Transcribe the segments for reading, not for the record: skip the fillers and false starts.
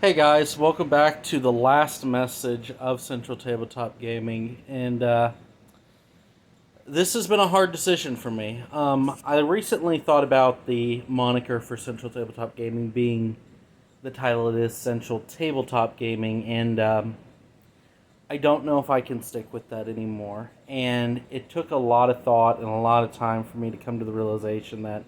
Hey guys, welcome back to the last message of Central Tabletop Gaming, and this has been a hard decision for me. I recently thought about the moniker for Central Tabletop Gaming being the title it is, Central Tabletop Gaming, and I don't know if I can stick with that anymore. And it took a lot of thought and a lot of time for me to come to the realization that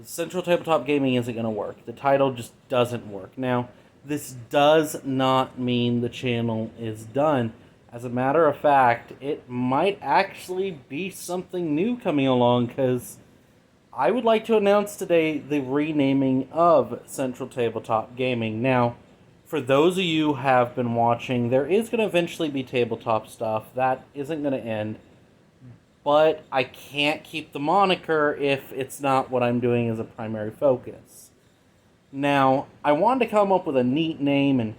Central Tabletop Gaming isn't going to work. The title just doesn't work. Now, this does not mean the channel is done. As a matter of fact, it might actually be something new coming along, because I would like to announce today the renaming of Central Tabletop Gaming. Now, for those of you who have been watching, there is going to eventually be tabletop stuff. That isn't going to end. But I can't keep the moniker if it's not what I'm doing as a primary focus. Now, I wanted to come up with a neat name, and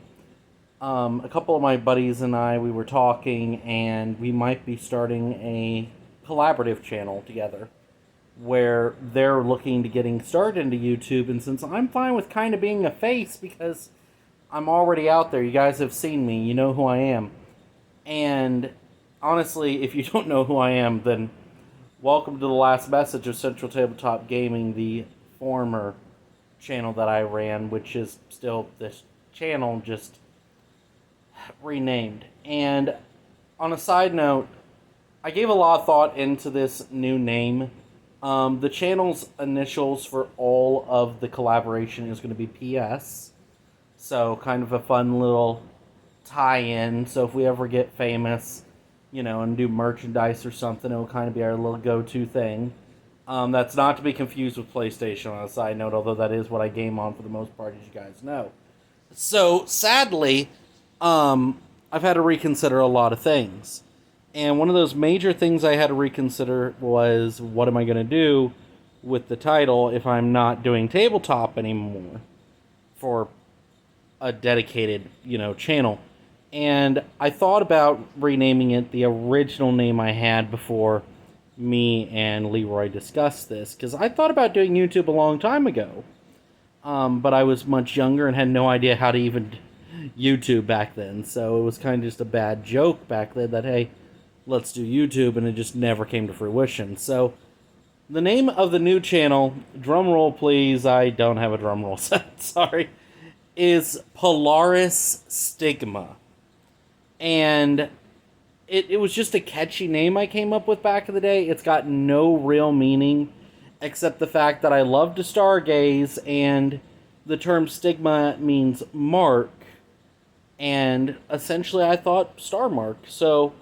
a couple of my buddies and I, we were talking, and we might be starting a collaborative channel together, where they're looking to getting started into YouTube, and since I'm fine with kind of being a face, because I'm already out there, you guys have seen me, you know who I am, and honestly, if you don't know who I am, then welcome to the last message of Central Tabletop Gaming, the former channel that I ran, which is still this channel, just renamed. And on a side note, I gave a lot of thought into this new name. The channel's initials for all of the collaboration is going to be PS. So kind of a fun little tie-in. So if we ever get famous, and do merchandise or something, it'll kind of be our little go-to thing. That's not to be confused with PlayStation on a side note, although that is what I game on for the most part, as you guys know. So, sadly, I've had to reconsider a lot of things. And one of those major things I had to reconsider was, what am I going to do with the title if I'm not doing tabletop anymore for a dedicated, channel? And I thought about renaming it the original name I had before me and Leroy discussed this, because I thought about doing YouTube a long time ago. But I was much younger and had no idea how to even YouTube back then, so it was kind of just a bad joke back then that, hey, let's do YouTube, and it just never came to fruition. So, the name of the new channel, drum roll please, I don't have a drum roll set, sorry, is Polaris Stigma. And it was just a catchy name I came up with back in the day. It's got no real meaning, except the fact that I love to stargaze, and the term stigma means mark, and essentially I thought star mark. So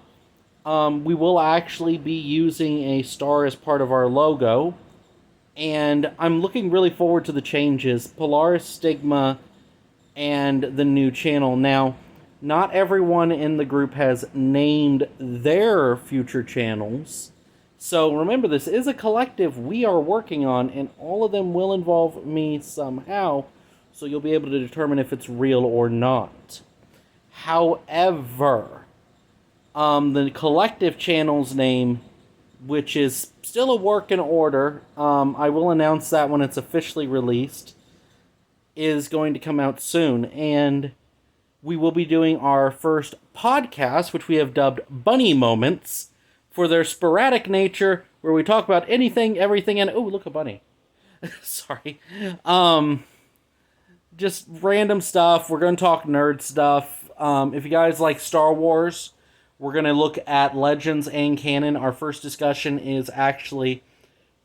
we will actually be using a star as part of our logo, and I'm looking really forward to the changes. Polaris Stigma and the new channel. Now, not everyone in the group has named their future channels. So remember, this is a collective we are working on, and all of them will involve me somehow, so you'll be able to determine if it's real or not. However, the collective channel's name, which is still a work in order, I will announce that when it's officially released, is going to come out soon, and we will be doing our first podcast, which we have dubbed Bunny Moments, for their sporadic nature, where we talk about anything, everything, and... oh, look, a bunny. Sorry. Just random stuff. We're going to talk nerd stuff. If you guys like Star Wars, we're going to look at Legends and Canon. Our first discussion is actually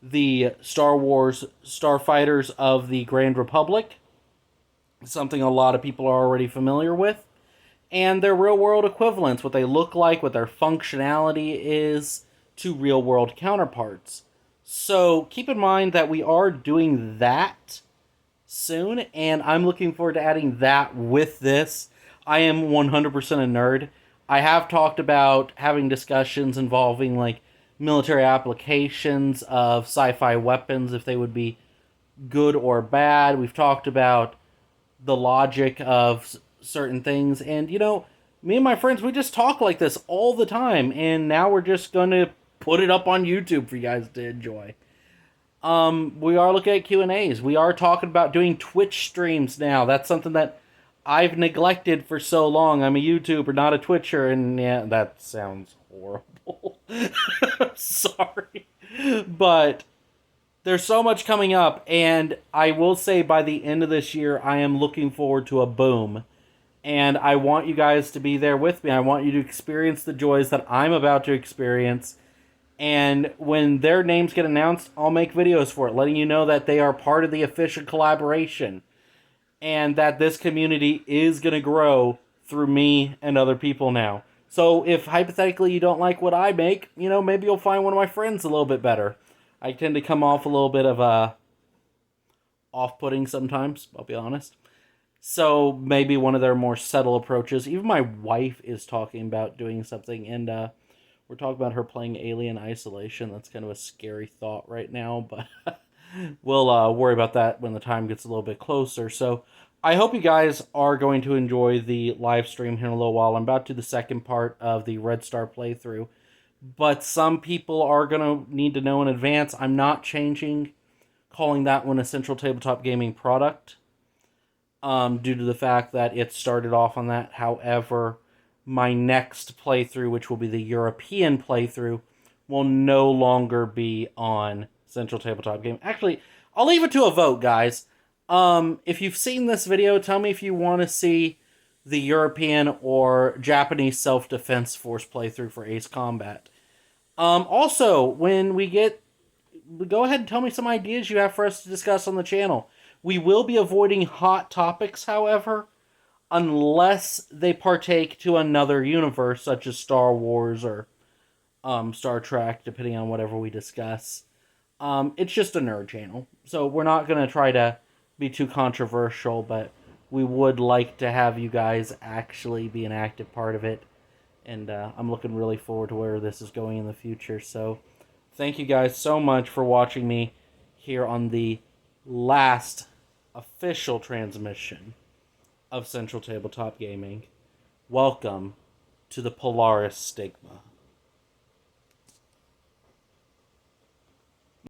the Star Wars Starfighters of the Grand Republic, something a lot of people are already familiar with, and their real-world equivalents, what they look like, what their functionality is to real-world counterparts. So keep in mind that we are doing that soon, and I'm looking forward to adding that with this. I am 100% a nerd. I have talked about having discussions involving, like, military applications of sci-fi weapons, if they would be good or bad. We've talked about the logic of certain things, and me and my friends, we just talk like this all the time, and now we're just gonna put it up on YouTube for you guys to enjoy. We are looking at Q&As. We are talking about doing Twitch streams now. That's something that I've neglected for so long. I'm a YouTuber, not a Twitcher, and yeah, that sounds horrible. Sorry. But there's so much coming up, and I will say by the end of this year, I am looking forward to a boom. And I want you guys to be there with me. I want you to experience the joys that I'm about to experience. And when their names get announced, I'll make videos for it, letting you know that they are part of the official collaboration. And that this community is going to grow through me and other people now. So if hypothetically you don't like what I make, maybe you'll find one of my friends a little bit better. I tend to come off a little bit of off-putting sometimes, I'll be honest. So maybe one of their more subtle approaches. Even my wife is talking about doing something, and we're talking about her playing Alien Isolation. That's kind of a scary thought right now, but we'll worry about that when the time gets a little bit closer. So I hope you guys are going to enjoy the live stream here in a little while. I'm about to do the second part of the Red Star playthrough, but some people are going to need to know in advance. I'm not calling that one a Central Tabletop Gaming product. Due to the fact that it started off on that. However, my next playthrough, which will be the European playthrough, will no longer be on Central Tabletop Game. Actually, I'll leave it to a vote, guys. If you've seen this video, tell me if you want to see the European or Japanese Self-Defense Force playthrough for Ace Combat. Also, when go ahead and tell me some ideas you have for us to discuss on the channel. We will be avoiding hot topics, however, unless they partake to another universe, such as Star Wars or Star Trek, depending on whatever we discuss. It's just a nerd channel, so we're not going to try to be too controversial, but we would like to have you guys actually be an active part of it, and I'm looking really forward to where this is going in the future. So thank you guys so much for watching me here on the last official transmission of Central Tabletop Gaming. Welcome to the Polaris Stigma.